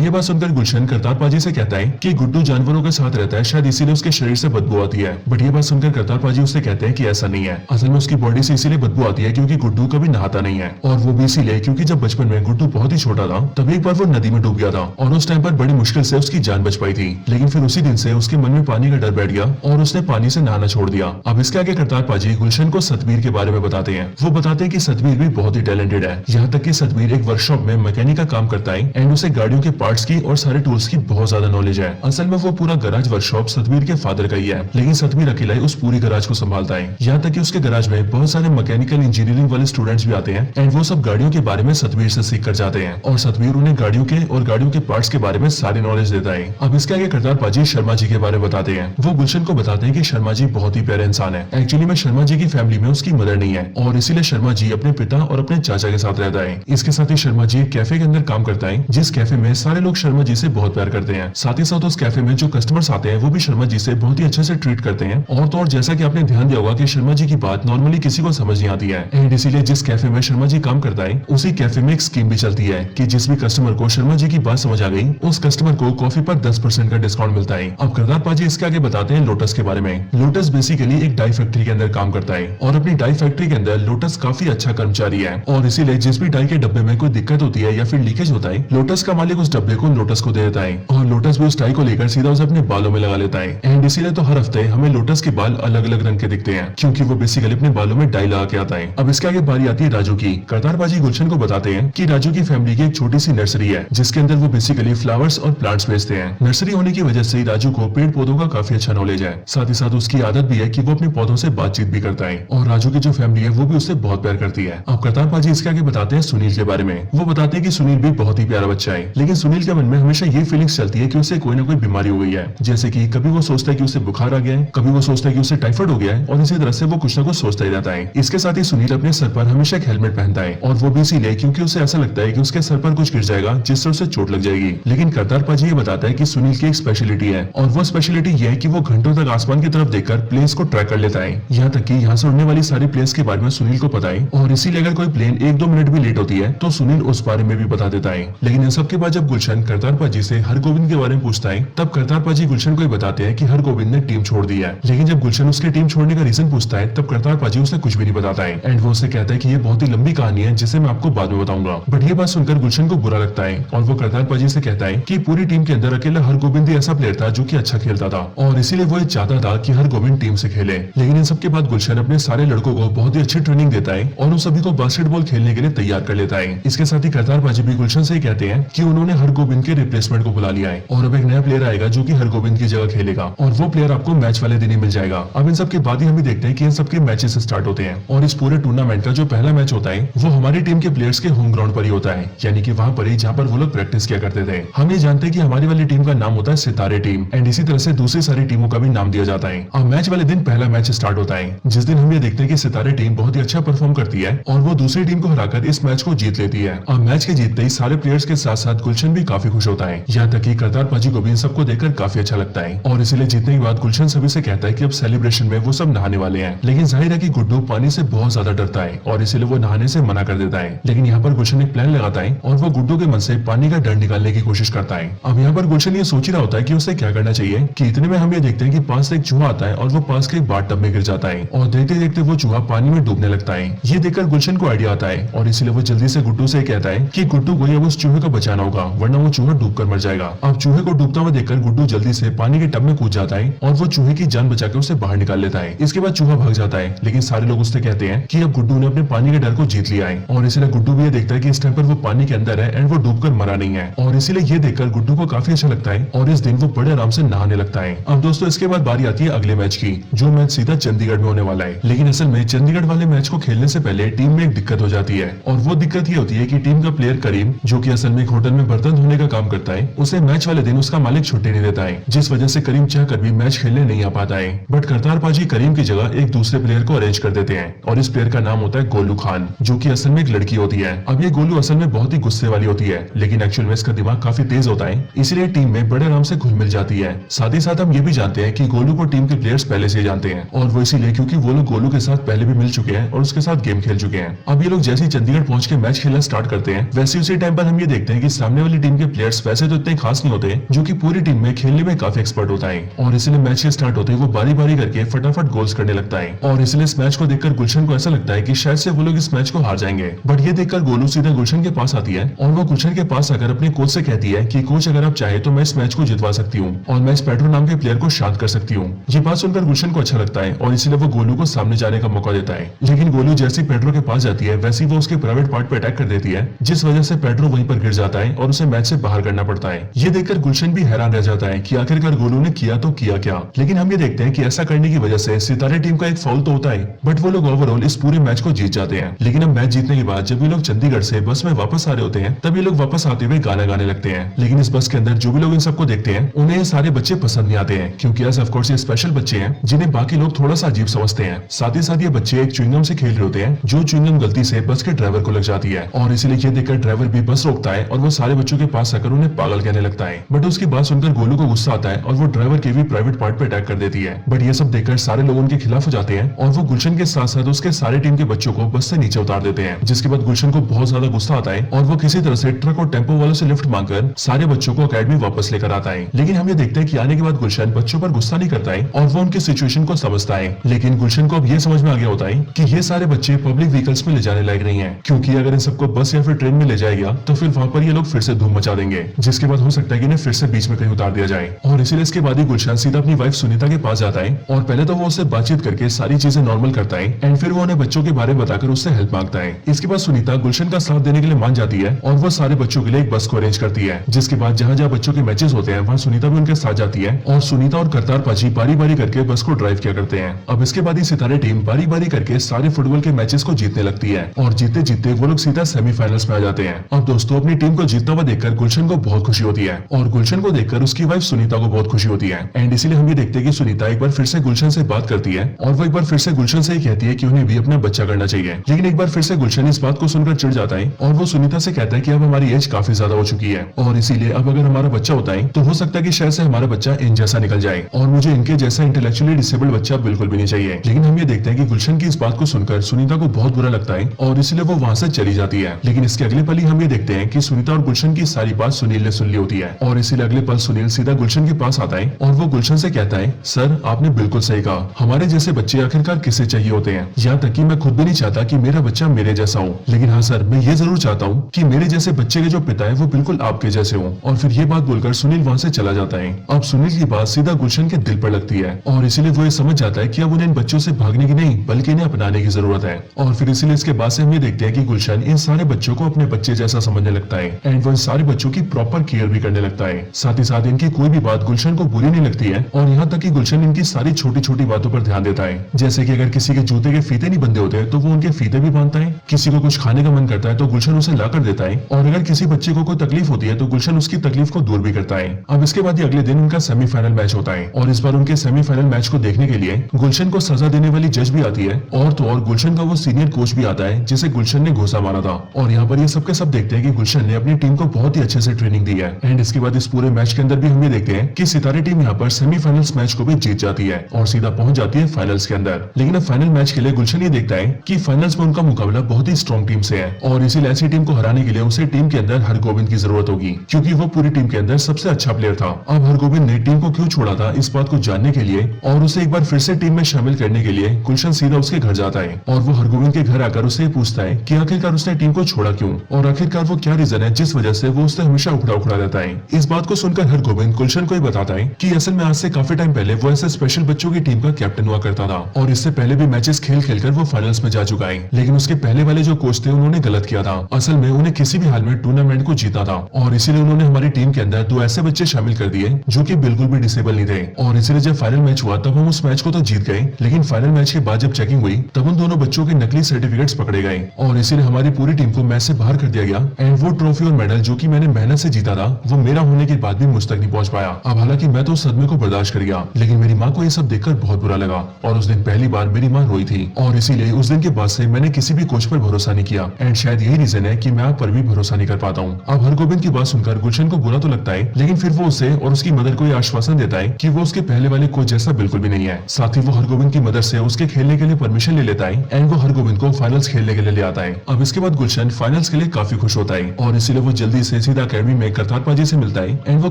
ये बात सुनकर गुलशन करतार पाजी से कहता है कि गुड्डू जानवरों के साथ रहता है, शायद इसीलिए उसके शरीर से बदबू आती है। बट ये बात सुनकर करतार पाजी उससे कहते हैं कि ऐसा नहीं है, असल में उसकी बॉडी से इसीलिए बदबू आती है क्योंकि गुड्डू कभी नहाता नहीं है, और वो भी इसीलिए क्योंकि जब बचपन में गुड्डू बहुत ही छोटा था तब एक बार वो नदी में डूब गया था और उस टाइम पर बड़ी मुश्किल से उसकी जान बच पाई थी, लेकिन फिर उसी दिन से उसके मन में पानी का डर बैठ गया और उसने पानी से नहाना छोड़ दिया। अब इसके आगे करतार पाजी गुलशन को सतबीर के बारे में बताते हैं। वो बताते हैं कि सतबीर भी बहुत ही टैलेंटेड है, यहाँ तक कि सतबीर एक वर्कशॉप में मैकेनिक का काम करता है एंड उसे गाड़ियों के पार्ट्स की और सारे टूल्स की बहुत ज्यादा नॉलेज है। असल में वो पूरा गराज वर्कशॉप सतबीर के फादर का ही है, लेकिन सतबीर अकेला ही उस पूरी गराज को संभालता है, यहाँ तक कि उसके गराज में बहुत सारे मैकेनिकल इंजीनियरिंग वाले स्टूडेंट्स भी आते हैं एंड वो सब गाड़ियों के बारे में सतबीर से सीख कर जाते हैं और सतबीर उन्हें गाड़ियों के और गाड़ियों के पार्ट्स के बारे में सारी नॉलेज देता है। अब इसके आगे करतार पाजी शर्मा जी के बारे में बताते हैं। वो गुलशन को बताते हैं कि शर्मा जी बहुत ही प्यारे इंसान है। एक्चुअली में शर्मा जी की फैमिली में उसकी मदर नहीं है और इसीलिए शर्मा जी अपने पिता और अपने चाचा के साथ रहता है। इसके साथ ही शर्मा जी एक कैफे के अंदर काम करता है जिस कैफे में सारे लोग शर्मा जी से बहुत प्यार करते हैं। साथ ही साथ उस कैफे में जो कस्टमर्स आते हैं वो भी शर्मा जी से बहुत ही अच्छे से ट्रीट करते हैं। और तो और जैसा कि आपने ध्यान दिया होगा कि शर्मा जी की बात नॉर्मली किसी को समझ नहीं आती है एंड इसीलिए जिस कैफे में शर्मा जी काम करता है उसी कैफे में एक स्कीम भी चलती है कि जिस भी कस्टमर को शर्मा जी की बात समझ आ गई उस कस्टमर को कॉफी पर 10% का डिस्काउंट मिलता है। अब करतार पाजी इसके आगे बताते हैं लोटस के बारे में। लोटस बेसिकली एक डाई फैक्ट्री के अंदर काम करता है और अपनी डाई फैक्ट्री के अंदर लोटस काफी अच्छा कर्मचारी है और इसीलिए जिस भी डाई के डब्बे में कोई दिक्कत होती है या फिर लीकेज होता है लोटस का मालिक उस डब्बे को लोटस को दे देता है और लोटस भी उस डाई को लेकर सीधा उसे अपने बालों में लगा लेता है एंड इसीलिए तो हर हफ्ते हमें लोटस के बाल अलग अलग रंग के दिखते हैं क्योंकि वो बेसिकली अपने बालों में डाई लगा के आता है। अब इसके आगे बारी आती है राजू की। करतार पाजी गुलशन को बताते हैं कि राजू की फैमिली की एक छोटी सी नर्सरी है जिसके अंदर वो बेसिकली फ्लावर्स और प्लांट्स बेचते हैं। नर्सरी होने की वजह से राजू को पेड़ पौधों का काफी अच्छा नॉलेज है। साथ ही साथ उसकी आदत भी है कि वो अपने पौधों से बातचीत भी करता है और राजू की जो फैमिली है वो भी उससे बहुत प्यार करती है। अब करतार पाजी इसके आगे बताते हैं सुनील के बारे में। वो बताते हैं कि सुनील भी बहुत ही प्यारा बच्चा है, लेकिन सुनील के मन में हमेशा ये फीलिंग्स चलती है कि उसे कोई ना कोई बीमारी हो गई है। जैसे कि कभी वो सोचता है कि उसे बुखार आ गया है, कभी वो सोचता है कि उसे टाइफाइड हो गया है और इसी तरह से वो कुछ ना कुछ सोचता ही रहता है। इसके साथ ही सुनील अपने सर पर हमेशा एक हेलमेट पहनता है और वो भी इसीलिए क्योंकि उसे ऐसा लगता है कि उसके सर पर कुछ गिर जाएगा जिससे उसे चोट लग जाएगी। लेकिन करतार पाजी ये बताता है कि सुनील की एक स्पेशलिटी है और वो स्पेशलिटी ये है कि वो घंटों तक आसमान की तरफ देखकर प्लेन्स को ट्रैक कर लेता है, यहाँ तक कि यहाँ से उड़ने वाली सारी प्लेन्स के बारे में सुनील को पता है और इसीलिए अगर कोई प्लेन 1-2 मिनट भी लेट होती है तो सुनील उस बारे में भी बता देता है। लेकिन इन सब के बाद जब गुलशन करतार पाजी से हरगोविंद के बारे में पूछता है तब करतार पाजी गुलशन को ही बताते हैं कि हरगोविंद ने टीम छोड़ दी है। लेकिन जब गुलशन उसकी टीम छोड़ने का रीजन पूछता है तब करतार पाजी उसे कुछ भी नहीं बताता है एंड वो उसे कहता है कि ये बहुत ही लंबी कहानी है जिसे मैं आपको बाद में बताऊंगा। बट ये बात सुनकर गुलशन को बुरा लगता है और वो करतार पाजी से कहता है कि पूरी टीम के अंदर अकेला हरगोविंद ही ऐसा प्लेयर था जो कि अच्छा खेलता था और इसीलिए वो चाहता था कि हरगोविंद टीम से खेले। लेकिन इन सब के बाद गुलशन अपने सारे लड़कों को बहुत ही अच्छी ट्रेनिंग देता है और उन सभी को बास्केटबॉल खेलने के लिए तैयार कर लेता है। इसके साथ ही करतार पाजी भी गुलशन से कहते हैं कि उन्होंने हरगोविंद के रिप्लेसमेंट को बुला लिया है और अब एक नया प्लेयर आएगा जो कि हरगोविंद की जगह खेलेगा और वो प्लेयर आपको मैच वाले दिन ही मिल जाएगा। अब इन सब के बाद ही हम देखते हैं कि इन सब के मैचेस स्टार्ट होते हैं और इस पूरे टूर्नामेंट का जो पहला मैच होता है वो हमारी टीम के प्लेयर्स के होम ग्राउंड पर ही होता है, यानी कि वहाँ पर ही जहाँ पर वो लोग प्रैक्टिस किया करते थे। हम ये जानते हैं कि हमारी वाली टीम का नाम होता है सितारे टीम एंड इसी तरह से दूसरी सारी टीमों का भी नाम दिया जाता है। अब मैच वाले दिन पहला मैच स्टार्ट होता है जिस दिन हम ये देखते हैं कि सितारे टीम बहुत ही अच्छा परफॉर्म करती है और वो दूसरी टीम को हराकर इस मैच को जीत लेती है। अब मैच के जीतते ही सारे प्लेयर्स के साथ साथ गुलशन भी काफी खुश होता है, यहाँ तक कि करतार पाजी को भी इन सबको देखकर काफी अच्छा लगता है। और इसीलिए जीतने के बाद गुलशन सभी से कहता है कि अब सेलिब्रेशन में वो सब नहाने वाले हैं। लेकिन जाहिर है कि गुड्डू पानी से बहुत ज्यादा डरता है और इसीलिए वो नहाने से मना कर देता है। लेकिन यहाँ पर गुलशन एक प्लान लगाता है और वो गुड्डू के मन से पानी का डर निकालने की कोशिश करता है। अब यहाँ पर गुलशन ये सोच ही रहा होता है कि उसे क्या करना चाहिए कि इतने में हम ये देखते हैं कि पास से एक चूहा आता है और वो पास के एक बाथ टब में गिर जाता है और देखते देखते वो चूहा पानी में डूबने लगता है। ये देखकर गुलशन को आइडिया आता है और इसीलिए वो जल्दी से गुड्डू से कहता है कि गुड्डू को अब उस चूहे को बचाना होगा, वरना वो चूहा डूबकर मर जाएगा। अब चूहे को डूबता हुआ देखकर गुड्डू जल्दी से पानी के टब में कूद जाता है और वो चूहे की जान बचाकर उसे बाहर निकाल लेता है। इसके बाद चूहा भाग जाता है, लेकिन सारे लोग उससे कहते हैं कि अब गुड्डू ने अपने पानी के डर को जीत लिया है। और इसलिए गुड्डू भी ये देखता है कि इस टाइम पर वो पानी के अंदर है एंड वो डूबकर मरा नहीं है। और इसीलिए ये देखकर गुड्डू को काफी अच्छा लगता है और इस दिन वो बड़े आराम से नहाने लगता है। अब दोस्तों इसके बाद बारी आती है अगले मैच की, जो मैच सीधा चंडीगढ़ में होने वाला है। लेकिन असल में चंडीगढ़ वाले मैच को खेलने से पहले टीम में एक दिक्कत हो जाती है और वो दिक्कत ये होती है कि टीम का प्लेयर करीम, जो कि असल में एक होटल में बर्तन धोने का काम करता है, उसे मैच वाले दिन उसका मालिक छुट्टी नहीं देता है, जिस वजह से करीम चाहकर भी मैच खेलने नहीं आ पाता है। बट करतार पाजी करीम की जगह एक दूसरे प्लेयर को अरेंज कर देते हैं और इस प्लेयर का नाम होता है गोलू खान, जो कि असल में एक लड़की होती है। अब ये गोलू असल में बहुत ही गुस्से वाली होती है, लेकिन एक्चुअल में इसका दिमाग काफी तेज होता है, इसलिए टीम में बड़े आराम से घुल मिल जाती है। साथ ही साथ हम ये भी जानते हैं कि गोलू को टीम के प्लेयर्स पहले से जानते हैं और वो इसीलिए क्योंकि वो लोग गोलू के साथ पहले भी मिल चुके हैं और उसके साथ गेम खेल चुके हैं। अब ये लोग जैसे ही चंडीगढ़ पहुंच के मैच खेलना स्टार्ट करते हैं, वैसे उसी टाइम पर हम ये देखते हैं कि सामने वाली टीम के प्लेयर्स वैसे तो इतने खास नहीं होते, जो कि पूरी टीम में खेलने में काफी एक्सपर्ट होता है। और इसलिए मैच के स्टार्ट होते ही वो बारी बारी करके फटाफट गोल्स करने लगता है और इसलिए इस मैच को देखकर गुलशन को ऐसा लगता है कि शायद से वो लोग इस मैच को हार जाएंगे। बट ये देखकर गोलू सीधा गुलशन के पास आती है और वो गुलशन के पास आकर अपने कोच से कहती है कि कोच अगर आप चाहे तो मैं इस मैच को जितवा सकती हूँ और मैं इस पेड्रो नाम के प्लेयर को शांत कर सकती हूँ। ये बात सुनकर गुलशन को अच्छा लगता है और इसलिए वो गोलू को सामने जाने का मौका देता है। लेकिन गोलू जैसे पेड्रो के पास जाती है वैसे वो उसके प्राइवेट पार्ट पे अटैक कर देती है, जिस वजह से पेड्रो वहीं पर गिर जाता है और उसे मैच से बाहर करना पड़ता है। ये देखकर गुलशन भी हैरान रह जाता है कि आखिरकार गोलू ने किया तो किया क्या। लेकिन हम ये देखते हैं कि ऐसा करने की वजह से सितारे टीम का एक फाउल तो होता है, बट वो लोग ओवरऑल इस पूरे मैच को जीत जाते हैं। लेकिन अब मैच जीतने के बाद जब ये लोग चंडीगढ़ से बस में वापस आ रहे होते हैं, तब ये लोग वापस आते हुए गाना गाने लगते हैं। लेकिन इस बस के अंदर जो भी लोग इन सबको देखते हैं उन्हें ये सारे बच्चे पसंद नहीं आते हैं, क्योंकि ऑफ कोर्स ये स्पेशल बच्चे हैं जिन्हें बाकी लोग थोड़ा सा अजीब समझते हैं। साथ ही साथ ये बच्चे एक च्युइंगम से खेल रहे होते हैं, जो च्युइंगम गलती से बस के ड्राइवर को लग जाती है और इसलिए ये देखकर ड्राइवर भी बस रोकता है और वो सारे बच्चों के पास आकर उन्हें पागल कहने लगता है। बट उसकी बात सुनकर गोलू को गुस्सा आता है और वो ड्राइवर के भी प्राइवेट पार्ट पे अटैक कर देती है। बट ये सब देखकर सारे लोग उनके खिलाफ हो जाते हैं और वो गुलशन के साथ साथ उसके सारे टीम के बच्चों को बस से नीचे उतार देते हैं, जिसके बाद गुलशन को बहुत ज्यादा गुस्सा आता है और वो किसी तरह से ट्रक और टेम्पो वालों से लिफ्ट मांगकर सारे बच्चों को अकेडमी वापस लेकर आता है। लेकिन हम ये देखते हैं कि आने के बाद गुलशन बच्चों पर गुस्सा नहीं करता है और वो उनकी सिचुएशन को समझता है। लेकिन गुलशन को अब ये समझ में आ गया होता है कि ये सारे बच्चे पब्लिक व्हीकल्स में ले जाने लायक नहीं है, क्योंकि अगर इन सबको बस या फिर ट्रेन में ले जाएगा तो फिर वहाँ पर ये लोग फिर से धूम मचा देंगे, जिसके बाद हो सकता है कि इन्हें फिर से बीच में कहीं उतार दिया जाए। और इसीलिए इसके बाद ही गुलशन सीधा अपनी वाइफ सुनीता के पास जाता है और पहले तो वो उससे बातचीत करके सारी चीजें नॉर्मल करता है एंड फिर वो उन्हें बच्चों के बारे में बताकर उससे हेल्प मांगता है। इसके बाद सुनीता गुलशन का साथ देने के लिए मान जाती है और वो सारे बच्चों के लिए एक बस को अरेंज करती है, जिसके बाद जहाँ जहाँ बच्चों के मैचेस होते हैं वहाँ सुनीता भी उनके साथ जाती है और सुनीता और करतार पाजी बारी बारी करके बस को ड्राइव किया करते हैं। अब इसके बाद ही सितारे टीम बारी बारी करके सारे फुटबॉल के मैचेस को जीतने लगती है और जीते जीते वो लोग सीधा सेमीफाइनल्स में आ जाते हैं। अब दोस्तों अपनी टीम को जीतता हुआ देखकर गुलशन को बहुत खुशी होती है और गुलशन को देखकर उसकी वाइफ सुनीता को बहुत खुशी होती है एंड इसीलिए हम ये देखते हैं कि सुनीता एक बार फिर से गुलशन से बात करती है और वो एक बार फिर से गुलशन से ही कहती है कि उन्हें भी अपना बच्चा करना चाहिए। लेकिन एक बार फिर से गुलशन इस बात को सुनकर चिढ़ जाता है और वो सुनीता से कहता है कि अब हमारी एज काफी ज्यादा हो चुकी है और इसीलिए अब अगर हमारा बच्चा होता है तो हो सकता है कि शायद से हमारा बच्चा इन जैसा निकल जाए और मुझे इनके जैसा इंटेलेक्चुअली डिसेबल्ड बच्चा बिल्कुल भी नहीं चाहिए। लेकिन हम ये देखते हैं कि गुलशन की इस बात को सुनकर सुनीता को बहुत बुरा लगता है और इसलिए वो वहाँ से चली जाती है। लेकिन इसके अगले पल ही हम ये देखते हैं कि सुनीता और गुलशन की सारी बात सुनील ने सुन ली होती है और इसीलिए अगले पल सुनील सीधा गुलशन के पास आता है और वो गुलशन से कहता है, सर आपने बिल्कुल सही कहा, हमारे जैसे बच्चे आखिरकार किसे चाहिए होते हैं। यहाँ तक कि मैं खुद भी नहीं चाहता कि मेरा बच्चा मेरे जैसा हो, लेकिन हाँ सर मैं ये जरूर चाहता हूँ कि मेरे जैसे बच्चे के जो पिता है वो बिल्कुल आपके जैसे हो। और फिर ये बात बोलकर सुनील वहाँ से चला जाता है। अब सुनील की बात सीधा गुलशन के दिल पर लगती है और इसीलिए वो ये समझ जाता है कि अब उन्हें इन बच्चों से भागने की नहीं बल्कि इन्हें अपनाने की जरूरत है। और फिर इसीलिए इसके बाद से हम ये देखते हैं कि गुलशन इन सारे बच्चों को अपने बच्चे जैसा समझने लगता है एंड वो इन सारे बच्चों की प्रॉपर केयर भी करने लगता है। साथ ही साथ इनकी कोई भी बात गुलशन को बुरी नहीं लगती है और यहाँ तक कि गुलशन इनकी सारी छोटी छोटी बातों पर ध्यान देता है, जैसे कि अगर किसी के जूते के फीते नहीं बंधे होते तो वो उनके फीते भी बांधता है, किसी को कुछ खाने का मन करता है तो गुलशन उसे ला कर देता है और अगर किसी बच्चे को कोई तकलीफ होती है तो गुलशन उसकी तकलीफ को दूर भी करता है। अब इसके बाद अगले दिन उनका सेमीफाइनल मैच होता है और इस बार उनके सेमीफाइनल मैच को देखने के लिए गुलशन को सजा देने वाली जज भी आती है और तो और गुलशन का वो सीनियर कोच भी आता है जिसे गुलशन ने घूसा मारा था। और यहाँ यहाँ पर ये सब के सब देखते हैं कि गुलशन ने अपनी टीम को बहुत ही अच्छे से ट्रेनिंग दी है। एंड इसके बाद इस पूरे मैच के अंदर भी हम ये देखते हैं कि सितारे टीम यहाँ पर सेमीफाइनल्स मैच को भी जीत जाती है और सीधा पहुंच जाती है फाइनल्स के अंदर। लेकिन अब फाइनल मैच के लिए गुलशन ये देखता है कि फाइनल्स में उनका मुकाबला बहुत ही स्ट्रॉन्ग टीम से है और इसीलिए ऐसी टीम को हराने के लिए उसे टीम के अंदर हरगोविंद की जरूरत होगी, क्योंकि वो पूरी टीम के अंदर सबसे अच्छा प्लेयर था। अब हरगोविंद ने टीम को क्यों छोड़ा था इस बात को जानने के लिए और उसे एक बार फिर से टीम में शामिल करने के लिए गुलशन सीधा उसके घर जाता है और वो हरगोविंद के घर आकर उससे पूछता है कि आखिरकार उसने टीम को छोड़ा क्यों और आखिरकार वो क्या रीजन है जिस वजह से वो उससे हमेशा उखड़ा उखड़ा रहता है। इस बात को सुनकर हरगोविंद गुलशन को ही बताता है कि असल में आज से काफी टाइम पहले वो ऐसे स्पेशल बच्चों की टीम का कैप्टन हुआ करता था और इससे पहले भी मैचेस खेल खेलकर वो फाइनल्स में जा चुका है। लेकिन उसके पहले वाले जो कोच थे उन्होंने गलत किया था। असल में उन्हें किसी भी हाल में टूर्नामेंट को जीता था और इसीलिए उन्होंने हमारी टीम के अंदर दो ऐसे बच्चे शामिल कर दिए जो कि बिल्कुल भी डिसेबल नहीं थे और इसीलिए जब फाइनल मैच हुआ तब हम उस मैच को तो जीत गए, लेकिन फाइनल मैच के बाद जब चेकिंग हुई तब उन दोनों बच्चों के नकली सर्टिफिकेट्स पकड़े गए और इसीलिए हमारी पूरी टीम को मैच से बाहर कर दिया गया। एंड वो ट्रॉफी और मेडल जो कि मैंने मेहनत से जीता था वो मेरा होने के बाद भी मुझ तक नहीं पहुंच पाया। अब हालांकि मैं तो उस सदमे को बर्दाश्त कर गया, लेकिन मेरी माँ को ये सब देखकर बहुत बुरा लगा और उस दिन पहली बार मेरी माँ रोई थी और इसीलिए उस दिन के बाद से मैंने किसी भी कोच पर भरोसा नहीं किया। एंड शायद यही रीजन है कि मैं आप पर भी भरोसा नहीं कर पाता हूँ। अब हरगोविंद की बात सुनकर गुलशन को बुरा तो लगता है, लेकिन फिर वो उसे और उसकी मदर को यह आश्वासन देता है कि वो उसके पहले वाले कोच जैसा बिल्कुल भी नहीं है। साथ ही वो हरगोविंद की मदर से उसके खेलने के लिए परमिशन ले लेता है एंड वो हरगोविंद को फाइनल्स खेलने के लिए ले आता है। अब इसके बाद गुलशन फाइनल्स के लिए काफी खुश होता है और इसीलिए वो जल्दी से सीधा अकेडमी में करतार पाजी से मिलता है एंड वो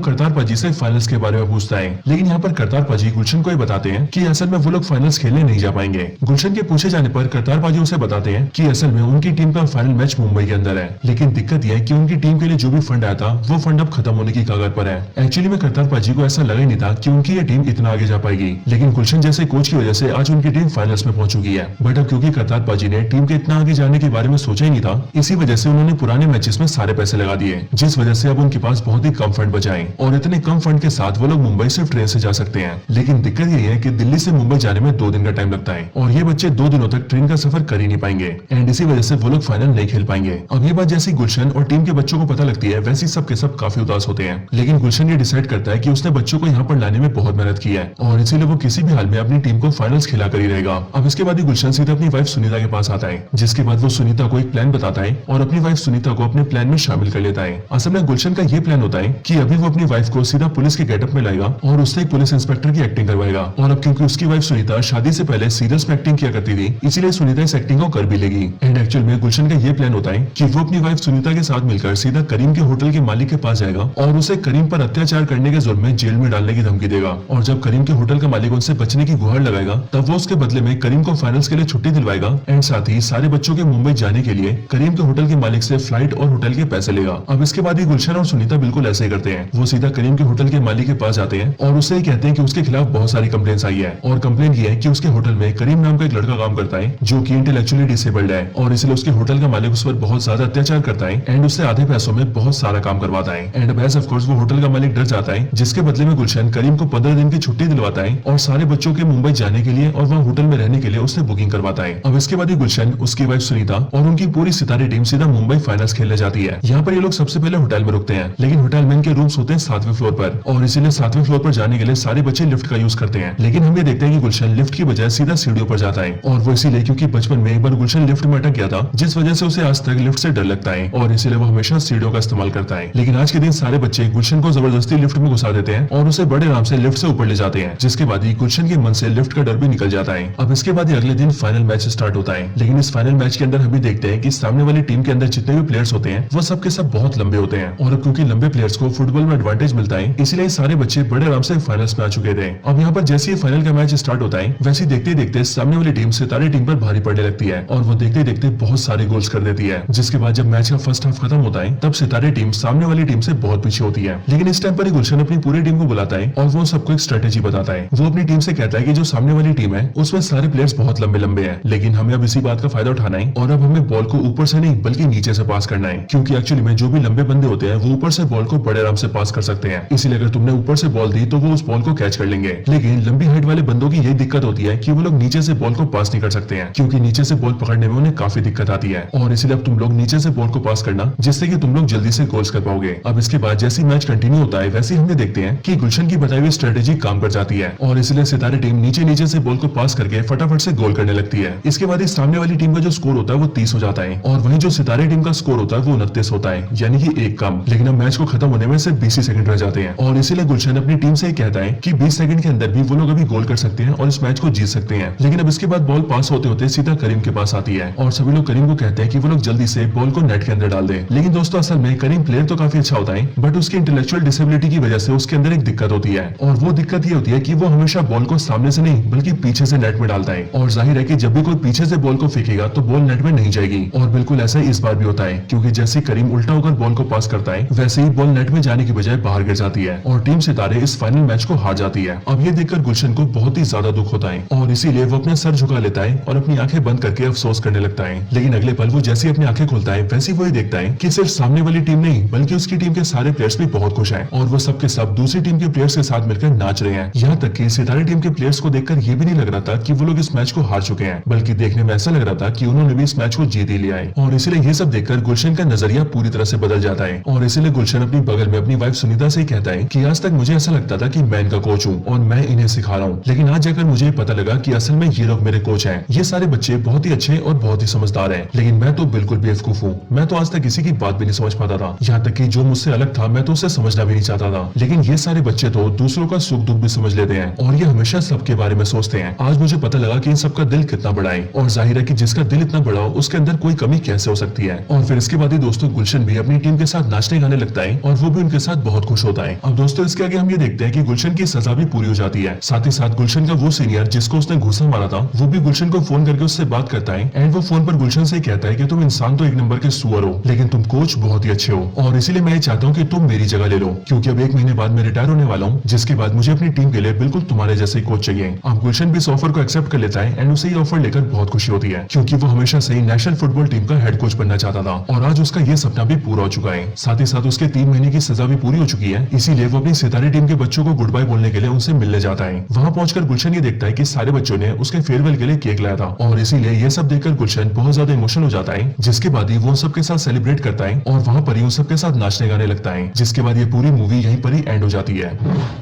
करतार पाजी से फाइनल्स के बारे में पूछता है। लेकिन यहाँ पर करतार पाजी गुलशन को बताते हैं कि असल में वो लोग फाइनल्स खेलने नहीं जा पाएंगे। गुलशन के पूछे जाने पर करतार पाजी उसे बताते हैं कि असल में उनकी टीम का फाइनल मैच मुंबई के अंदर है, लेकिन दिक्कत यह है कि उनकी टीम के लिए जो भी फंड आया था वो फंड अब खत्म होने की कगार पर है। एक्चुअली में करतार पाजी को ऐसा लगा ही नहीं था कि उनकी ये टीम इतना आगे जा पाएगी, लेकिन गुलशन जैसे कोच की वजह से आज उनकी टीम फाइनल्स में पहुंच चुकी है। बट अब क्योंकि करतार पाजी ने टीम के इतना आगे जाने के बारे में सोचा ही नहीं था, इसी वजह से उन्होंने पुराने मैचेस में सारे पैसे लगा दिए, जिस वजह से अब उनके पास बहुत ही कम फंड बचा है और इतने कम फंड के साथ वो लोग मुंबई सिर्फ ट्रेन से जा सकते हैं। लेकिन दिक्कत यही है कि दिल्ली से मुंबई जाने में 2 दिन का टाइम लगता है और ये बच्चे 2 दिनों तक ट्रेन का सफर कर ही नहीं पाएंगे एंड इसी वजह से वो लोग फाइनल नहीं खेल पाएंगे। अब ये बात जैसी गुलशन और टीम के बच्चों को पता लगती है वैसे सब के सब काफी उदास होते हैं, लेकिन गुलशन ये डिसाइड करता है कि उसने बच्चों को यहाँ पर लाने में बहुत मेहनत की है और इसीलिए वो किसी भी हाल में अपनी टीम को फाइनल्स खिला कर ही रहेगा। अब इसके बाद ही गुलशन सीधा अपनी वाइफ सुनीता के पास आता है, जिसके बाद वो सुनीता को एक प्लान बताता है और अपनी वाइफ सुनीता को अपने प्लान में शामिल कर लेता है। असल में गुलशन का ये प्लान होता है कि अभी वो अपनी वाइफ को सीधा पुलिस के गेटअप में लाएगा और उससे एक पुलिस इंस्पेक्टर की एक्टिंग करवाएगा। और अब क्योंकि उसकी वाइफ सुनीता शादी से पहले सीरियस में एक्टिंग किया करती थी, इसीलिए सुनीता इस एक्टिंग को कर भी लेगी। एंड एक्चुअल में गुलशन का ये प्लान होता है कि वो अपनी वाइफ सुनीता के साथ मिलकर सीधा करीम के होटल के मालिक के पास जाएगा और उसे करीम पर अत्याचार करने के जुर्म में जेल में डालने की धमकी देगा। और जब करीम के होटल का मालिक उनसे बचने की गुहार लगाएगा तब वो उसके बदले में करीम को फाइनल्स के लिए छुट्टी दिलवाएगा एंड साथ ही सारे बच्चों के मुंबई जाने के लिए करीम के होटल के मालिक से फ्लाइट और होटल के पैसे लेगा। अब इसके बाद ही गुलशन और सुनीता बिल्कुल ऐसे ही करते हैं, वो सीधा करीम के होटल के मालिक के पास जाते हैं और उससे कहते हैं कि उसके खिलाफ बहुत सारी कंप्लेंट्स आई है और कंप्लेंट ये है कि उसके होटल में करीम नाम का एक लड़का काम करता है जो कि इंटेलेक्चुअली डिसेबल्ड है और इसलिए उसके होटल का मालिक उस पर बहुत ज्यादा अत्याचार करता है एंड उससे आधे पैसों में बहुत सारा काम करवाता है। एंड अब ऑफ कोर्स वो होटल का मालिक डर जाता है, जिसके बदले में गुलशन करीम को 15 दिन की छुट्टी दिलवाता है और सारे बच्चों के मुंबई जाने के लिए और वहाँ होटल में रहने के लिए उससे बुकिंग करवाता है। अब इसके बाद ही गुलशन, उसकी वाइफ सुनीता और उनकी पूरी सितारे टीम सीधा मुंबई फाइनल्स खेलने जाती है। यहाँ पर ये लोग सबसे पहले होटल में रुकते हैं, लेकिन होटल में इनके रूम्स होते हैं 7वें फ्लोर पर और इसीलिए 7वें फ्लोर पर जाने के लिए सारे बच्चे लिफ्ट का यूज करते हैं। लेकिन हम ये देखते हैं कि गुलशन लिफ्ट की बजाय सीधा सीढ़ियों पर जाता है और वो इसीलिए क्योंकि बचपन में एक बार गुलशन लिफ्ट में अटक गया था, जिस वजह से उसे आज तक लिफ्ट से डर लगता है और इसीलिए वो हमेशा सीढ़ियों का इस्तेमाल करता है। लेकिन आज के दिन सारे बच्चे गुलशन को जबरदस्ती लिफ्ट में घुसा देते हैं और उसे बड़े आराम से लिफ्ट से ऊपर ले जाते हैं, जिसके बाद ही गुलशन के मन से लिफ्ट का डर भी निकल जाता है। अब इसके बाद ही अगले दिन फाइनल मैच स्टार्ट होता है, लेकिन इस फाइनल मैच के अंदर हम भी देखते हैं कि सामने वाली टीम के अंदर जितने भी प्लेयर्स होते हैं वो सब के सब बहुत लंबे होते हैं और अब क्योंकि लंबे प्लेयर्स को फुटबॉल में एडवांटेज मिलता है, इसलिए सारे बच्चे बड़े आराम से फाइनल्स में आ चुके थे। अब यहाँ पर जैसे ही फाइनल का मैच स्टार्ट होता है, वैसे देखते देखते सामने वाली टीम सितारे टीम पर भारी पड़ने लगती है और वो देखते देखते बहुत सारे गोल्स कर देती है, जिसके बाद जब मैच का फर्स्ट हाफ खत्म होता है तब सितारे टीम सामने वाली टीम से बहुत पीछे होती है। लेकिन इस टाइम पर गुलशन अपनी पूरी टीम को बुलाता है और वो सबको एक स्ट्रेटेजी बताता है। वो अपनी टीम से कहता है कि जो सामने वाली टीम है उसमें सारे प्लेयर्स बहुत लंबे लंबे हैं, लेकिन हमें अब इसी बात का फायदा उठाना है और अब हमें बॉल को ऊपर से नहीं बल्कि नीचे से पास करना है, क्योंकि एक्चुअली में जो भी लंबे बंदे होते हैं वो ऊपर से बॉल को बड़े आराम से पास कर सकते हैं। इसलिए अगर तुमने ऊपर से बॉल दी तो वो उस बॉल को कैच कर लेंगे। लेकिन लंबी हाइट वाले बंदों की यही दिक्कत होती है कि वो लोग नीचे से बॉल को पास नहीं कर सकते हैं, क्योंकि नीचे से बॉल पकड़ने में उन्हें काफी दिक्कत आती है और इसलिए अब तुम लोग नीचे से बॉल को पास करना, जिससे कि तुम लोग जल्दी से गोल्स कर पाओगे। अब इसके बाद जैसे मैच कंटिन्यू होता है वैसे हम देखते हैं कि गुलशन की बताई हुई स्ट्रेटेजी काम कर जाती है और इसलिए सितारे टीम नीचे नीचे से बॉल को पास करके फटाफट से गोल करने लगती है। इसके बाद इस सामने वाली टीम का जो स्कोर होता है वो 30 हो जाता है और वहीं जो सितारे टीम का स्कोर होता है वो 29 होता है, यानी कि एक कम। लेकिन अब मैच को खत्म होने में सिर्फ 20 सेकंड रह जाते हैं और इसीलिए गुलशन अपनी टीम से कहता है कि 20 सेकंड के अंदर भी वो लोग अभी गोल कर सकते हैं और इस मैच को जीत सकते हैं। लेकिन अब इसके बाद बॉल पास होते होते सीधा करीम के पास आती है और सभी लोग करीम को कहते हैं कि वो लोग जल्दी से बॉल को नेट के अंदर डाल दें। लेकिन दोस्तों असल में करीम प्लेयर तो काफी अच्छा होता है, बट उसकी इंटेलेक्चुअल डिसेबिलिटी की वजह से उसके अंदर एक दिक्कत होती है और वो दिक्कत ये होती है कि वो हमेशा बॉल को सामने से नहीं बल्कि पीछे से नेट में डालता है। और जाहिर है कि जब भी कोई पीछे से बॉल को फेंकेगा तो बॉल नेट में नहीं जाएगी और बिल्कुल ऐसा ही इस बार भी होता है, क्योंकि जैसे करीम उल्टा होकर बॉल को पास करता है वैसे ही बॉल नेट में जाने की बजाय बाहर गिर जाती है और टीम सितारे इस फाइनल मैच को हार जाती है। अब ये देखकर गुलशन को बहुत ही ज्यादा दुख होता है और इसीलिए वो अपना सर झुका लेता है और अपनी आंखें बंद करके अफसोस करने लगता है। लेकिन अगले पल वो जैसे अपनी आंखें खोलता है वैसे वही देखता है कि सिर्फ सामने वाली टीम नहीं बल्कि उसकी टीम के सारे प्लेयर्स भी बहुत खुश हैं और वो सबके सब दूसरी टीम के प्लेयर्स के साथ मिलकर नाच रहे हैं। यहाँ तक कि सितारे टीम के प्लेयर्स को देखकर ये भी नहीं लग रहा था कि वो लोग इस मैच को हार चुके हैं, बल्कि देखने में ऐसा लग रहा था कि उन्होंने भी इस मैच को जीत ही लिया है। और इसीलिए ये सब देखकर गुलशन का नजरिया पूरी तरह से बदल जाता है और इसीलिए गुलशन अपनी बगल में अपनी वाइफ सुनीता से कहता है कि आज तक मुझे ऐसा लगता था कि मैं इनका कोच हूँ और मैं इन्हें सिखा रहा हूँ, लेकिन आज जाकर मुझे पता लगा कि असल में ये लोग मेरे कोच हैं। ये सारे बच्चे बहुत ही अच्छे और बहुत ही समझदार हैं, लेकिन मैं तो बिल्कुल बेवकूफ हूँ। मैं तो आज तक किसी की बात भी नहीं समझ पाता था, यहाँ तक कि जो मुझसे अलग था मैं तो उसे समझना भी नहीं चाहता था। लेकिन ये सारे बच्चे तो दूसरों का सुख दुख भी समझ लेते हैं और ये हमेशा सबके बारे में सोचते हैं। आज मुझे पता लगा कि इन सबका दिल कितना बड़ा है और जाहिर है कि जिसका दिल इतना बड़ा हो उसके अंदर कोई कमी कैसे हो सकती है। और फिर इसके बाद ही दोस्तों गुलशन भी अपनी टीम के साथ नाचने गाने लगता है और वो भी उनके साथ बहुत खुश होता है। अब दोस्तों इसके आगे हम ये देखते हैं कि गुलशन की सजा भी पूरी हो जाती है। साथ ही साथ गुलशन का वो सीनियर जिसको उसने घूसा मारा था वो भी गुलशन को फोन करके उससे बात करता है एंड वो फोन पर गुलशन से कहता है कि तुम इंसान तो एक नंबर के सुअर हो, लेकिन तुम कोच बहुत ही अच्छे हो और इसीलिए मैं चाहता हूँ कि तुम मेरी जगह ले लो, क्योंकि अब 1 महीने बाद मैं रिटायर होने वाला हूँ, जिसके बाद मुझे अपनी टीम के लिए बिल्कुल तुम्हारे जैसे कोच चाहिए। अब गुलशन भी इस ऑफर को एक्सेप्ट कर लेता है एंड उसे ये ऑफर लेकर बहुत खुशी होती है, क्योंकि वो हमेशा से ही नेशनल फुटबॉल टीम का हेड कोच बनना चाहता था और आज उसका ये सपना भी पूरा हो चुका है। साथ ही साथ उसके 3 महीने की सजा भी पूरी हो चुकी है, इसीलिए वो अपनी सितारे टीम के बच्चों को गुड बाय बोलने के लिए उनसे मिलने जाता है। वहाँ पहुंचकर गुलशन ये देखता है कि सारे बच्चों ने उसके फेयरवेल के लिए केक लाया था और इसीलिए ये सब देखकर गुलशन बहुत ज्यादा इमोशनल हो जाता है, जिसके बाद ही वो सबके साथ सेलिब्रेट करता है और वहाँ पर ही उन सबके साथ नाचने गाने लगता है, जिसके बाद ये पूरी मूवी यहीं पर ही एंड हो जाती है।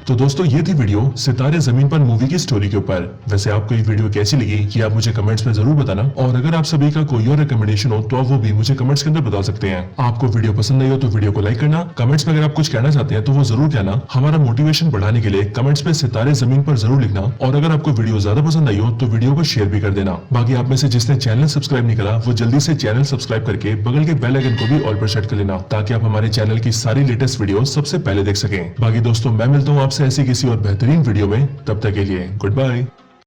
तो दोस्तों ये थी वीडियो सितारे जमीन पर मूवी की स्टोरी के ऊपर। वैसे आपको ये वीडियो कैसी लगी ये आप मुझे कमेंट्स में जरूर बताना और अगर आप सभी का कोई और रिकमेंडेशन हो तो आप वो भी मुझे कमेंट्स के अंदर बता सकते हैं। आपको वीडियो पसंद आई हो तो वीडियो को लाइक करना, कमेंट्स में अगर आप कुछ कहना चाहते हैं तो वो जरूर कहना। हमारा मोटिवेशन बढ़ाने के लिए कमेंट्स में सितारे जमीन पर जरूर लिखना और अगर आपको वीडियो ज्यादा पसंद आई हो तो वीडियो को शेयर भी कर देना। बाकी आप में से जिसने चैनल सब्सक्राइब नहीं करा वो जल्दी से चैनल सब्सक्राइब करके बगल के बेल आइकन को भी ऑल पर सेट कर लेना, ताकि आप हमारे चैनल की सारी लेटेस्ट वीडियो सबसे पहले देख सकें। बाकी दोस्तों मैं मिलता हूँ आपसे ऐसी किसी और बेहतरीन वीडियो में, तब तक के लिए गुड बाय।